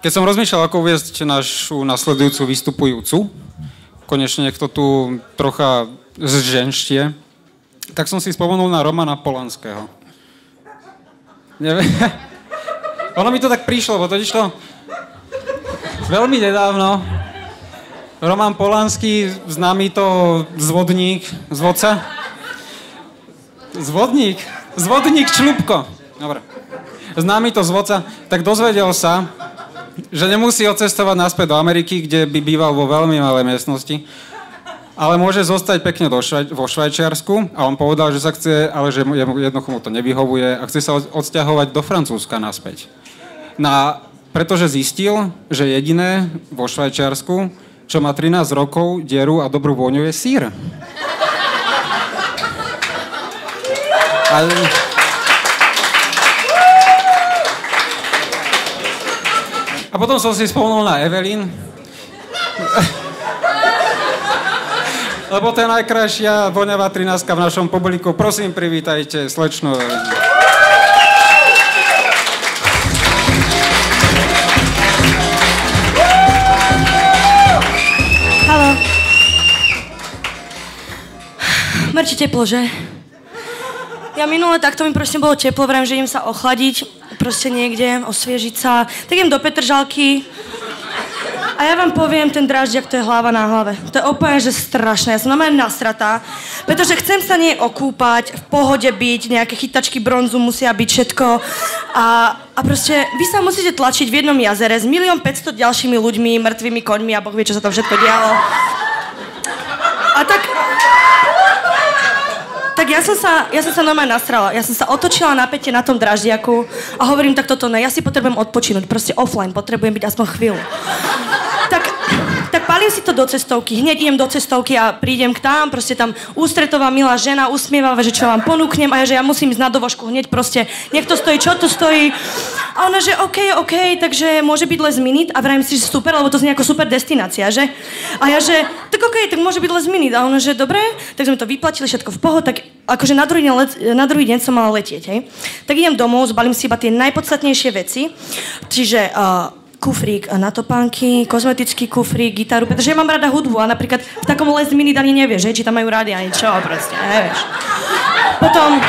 Keď som rozmýšľal, ako uviesť našu nasledujúcu vystupujúcu, konečne niekto tu trocha zženštie, tak som si spomenul na Romana Polanského. Neviem. Ono mi to tak prišlo, bo to išlo veľmi nedávno. Roman Polanský, známy to zvodník, zvodca? Zvodník Člupko. Dobre. Známy to zvodca, tak dozvedel sa, že nemusí odcestovať naspäť do Ameriky, kde by býval vo veľmi malej miestnosti, ale môže zostať pekne vo Švajčiarsku a on povedal, že sa chce, ale že jednoducho mu to nevyhovuje a chce sa odsťahovať do Francúzska naspäť. Pretože zistil, že jediné vo Švajčiarsku, čo má 13 rokov, dieru a dobrú vôňu, je sír. A potom som si spomenul na Evelyn. Lebo to je najkrajšia voňavá 13-ka v našom publiku. Prosím, privítajte slečnú Evelyn. Haló. Marči teplo, že? Ja minule takto mi proste bolo teplo, vrajím, že idem sa ochladiť proste niekde, osviežiť sa. Tak idem do Petržalky a ja vám poviem, ten drážďak, to je hlava na hlave. To je úplne, že strašné. Ja som normálne nasratá, pretože chcem sa nie okúpať, v pohode byť, nejaké chytačky bronzu musia byť, všetko. A proste vy sa musíte tlačiť v jednom jazere s 1 500 000 ďalšími ľuďmi, mŕtvými koňmi a Boh vie, čo sa tam všetko dialo. A tak ja som sa normálne nasrala. Ja som sa otočila na päte na tom draždiaku a hovorím, tak toto ne, ja si potrebujem odpočinúť, proste offline, potrebujem byť aspoň chvíľu. Tak palím si to do cestovky, hneď idem do cestovky a prídem k tam, proste tam ústretová milá žena, usmievavá, že čo vám ponúknem a ja, že ja musím ísť na dovožku hneď proste, nech to stojí, čo to stojí. A ona, že OK, takže môže byť last minute a vrajím si, že super, lebo to znie ako super destinácia, že? A ja, že tak OK, tak môže byť last minute. A ona, že dobre, tak sme to vyplatili, všetko v pohode, tak akože na druhý deň som mala letieť, hej. Tak idem domov, zbalím si iba tie najpodstatnejšie veci, čiže kufrík na topánky, kozmetický kufrík, gitaru, pretože ja mám rada hudbu a napríklad v takom last minute ani nevieš, či tam majú rádi ani čo, proste, nevieš. Potom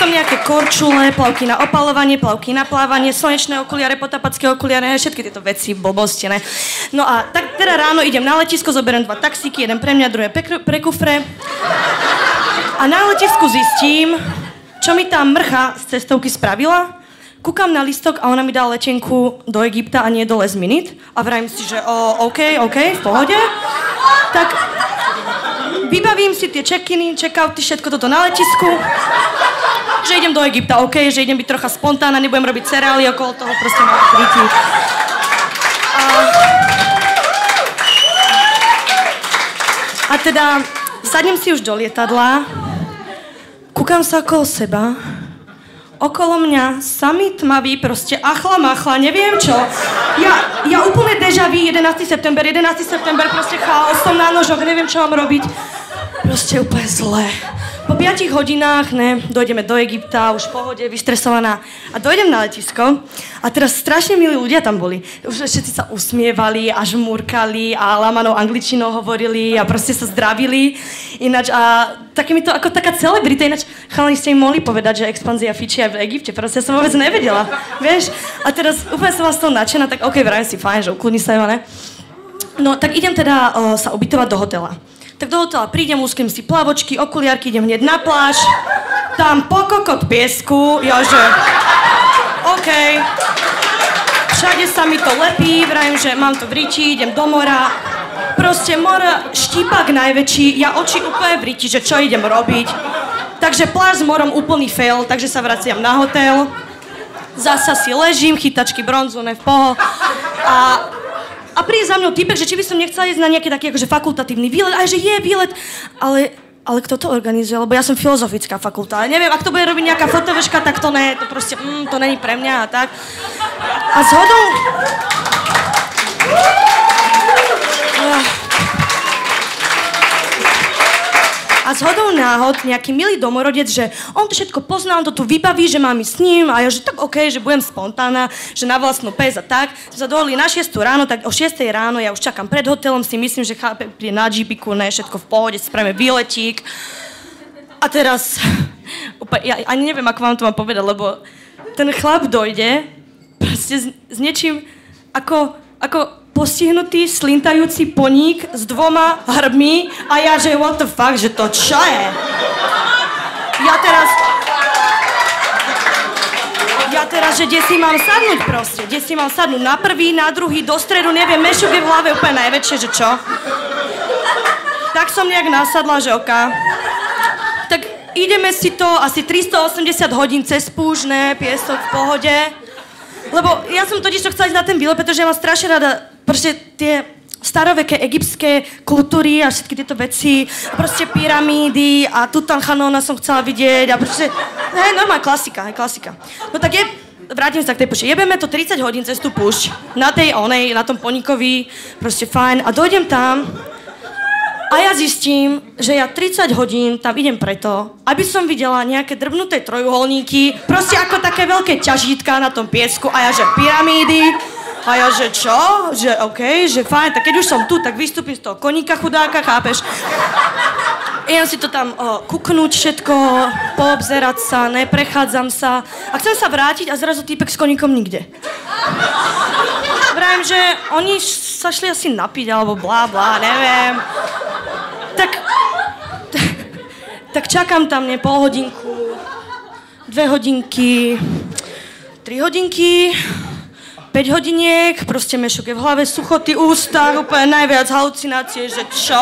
nejaké korčule, plavky na opalovanie, plavky na plávanie, slnečné okuliare, potapacké okuliare, všetky tieto veci, blbosti, ne. No a tak teda ráno idem na letisko, zoberiem 2 taxíky, jeden pre mňa, druhé pre kufre. A na letisku zistím, čo mi tá mrcha z cestovky spravila. Kúkam na listok a ona mi dá letenku do Egypta a nie do last minute. A vrajím si, že OK, v pohode. Tak vybavím si tie check-iny, check-outy, všetko toto na letisku. Že idem do Egypta, OK, že idem byť trocha spontánna, nebudem robiť cereály okolo toho, proste ma prítí. A teda sadnem si už do lietadla, kúkam sa okolo seba, okolo mňa sami tmaví, proste achla, neviem čo. Ja úplne déjà vu, 11. september, proste chaos, som na nožoch, neviem čo mám robiť. Proste úplne zle. Po 5 hodinách, dojdeme do Egypta, už v pohode, vystresovaná. A dojdem na letisko a teraz strašne milí ľudia tam boli. Už všetci sa usmievali a žmúrkali a lamanou angličinou hovorili a proste sa zdravili. Ináč a také mi to ako taká celebrita, ináč chalani ste im mohli povedať, že expanzia fičí aj v Egypte, proste ja som vôbec nevedela, vieš? A teraz úplne som vás toho nadšená, tak OK, vrajím si, fajn, že ukludni sa, ne? No, tak idem teda sa ubytovať do hotela. Tak do hotela prídem, uským si plavočky, okuliarky, idem hneď na pláž, tam pokokot piesku, ja že OK, všade sa mi to lepí, vrajím, že mám to v ríči, idem do mora, proste mora, štípak najväčší, ja oči úplne v ríči, že čo idem robiť, takže pláž s morom úplný fail, takže sa vraciam na hotel, zasa si ležím, chytačky bronzu, v poho a príde za mňou týpek, že či by som nechcela ísť na nejaký taký akože fakultatívny výlet, aj že je výlet, ale kto to organizuje, lebo ja som filozofická fakulta, ale neviem, ak to bude robiť nejaká fotoveška, tak to ne, to proste, to není pre mňa a tak. A zhodou... A A zhodou náhod nejaký milý domorodec, že on to všetko pozná, on to tu vybaví, že mám ísť s ním a ja, že tak okej, že budem spontánna, že na vlastnú pes a tak. Sme sa dohodli na 6 ráno, tak o 6 ráno ja už čakám pred hotelom, si myslím, že chápe, príde na džipiku, ne, všetko v pohode, spravíme výletík. A teraz, ja ani neviem, ako vám to mám povedať, lebo ten chlap dojde proste s niečím ako postihnutý, slintajúci poník s 2 hrbmi a ja, že what the fuck, že to čo je? Ja teraz, že kde si mám sadnúť proste, kde si mám sadnúť, na prvý, na druhý, do stredu, neviem, mešok je v hlave úplne najväčšie, že čo? Tak som nejak nasadla, že oká. Tak ideme si to asi 380 hodín cez púšť, ne, piesok v pohode. Lebo ja som totiž to chcela ísť na ten výlet, pretože ja mám strašne rada proste tie staroveké egyptské kultúry a všetky tieto veci, proste pyramídy a Tutanchamona som chcela vidieť a proste, normálna klasika, klasika. No tak vrátim sa k tej púšti. Jebeme to 30 hodín cez tú púšť, na tom poníkovi, proste fajn a dojdem tam a ja zistím, že ja 30 hodín tam idem preto, aby som videla nejaké drbnuté trojuholníky, proste ako také veľké ťažítka na tom piesku a ja, že pyramídy, a ja, že čo? Že okej, že fajn, tak keď už som tu, tak vystúpim z toho koníka chudáka, chápeš? Idem si to tam kuknúť všetko, poobzerať sa, neprechádzam sa a chcem sa vrátiť a zrazu týpek s koníkom nikde. Vravím, že oni sa šli asi napiť alebo blá, neviem. Tak čakám tam pol hodinku, 2 hodinky, 3 hodinky, 5 hodiniek, proste mešok je v hlave, suchoty, ústa, úplne najviac halucinácie, že čo.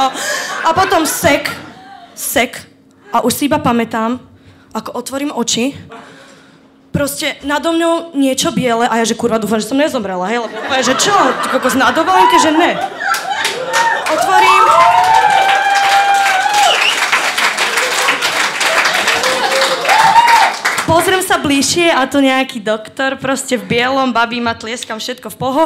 A potom sek. A už si iba pamätám, ako otvorím oči, proste nado mňou niečo biele a ja, že kurva, dúfam, že som nezomrela, hej, lebo úplne, že čo, ty kokos na dovolenke, že ne. Otvorím. Pozriem sa bližšie a tu nejaký doktor, proste v bielom, babí ma, tlieskam všetko v poho.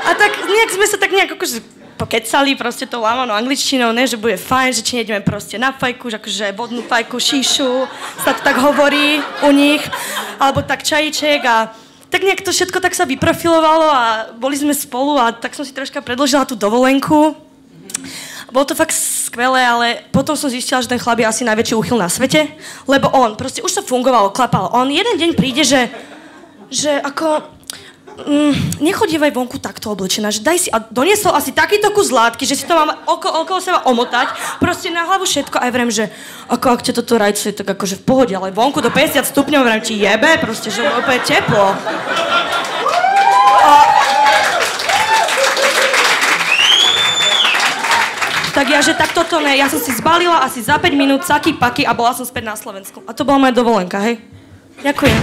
A tak nejak sme sa tak nejak akože pokecali proste tou lámanou angličtinou, ne, že bude fajn, že či nejdeme proste na fajku, že akože vodnú fajku, šíšu, sa to tak hovorí u nich, alebo tak čajíček a tak nejak to všetko tak sa vyprofilovalo a boli sme spolu a tak som si troška predĺžila tú dovolenku. Bolo to fakt skvelé, ale potom som zistila, že ten chlap je asi najväčší úchyl na svete, lebo on proste už to fungovalo, klapal. On jeden deň príde, že ako nechodívaj vonku takto oblečená, že daj si, a doniesol asi takýto kus látky, že si to mám okolo seba omotať, proste na hlavu všetko a ja vrem, že ako ak ťa toto rajcuje, tak akože v pohode, ale vonku do 50 stupňov vrem ti jebe, proste, že úplne teplo. Tak ja, že tak toto ne, ja som si zbalila asi za 5 minút saky, paky a bola som späť na Slovensku. A to bola moja dovolenka, hej? Ďakujem.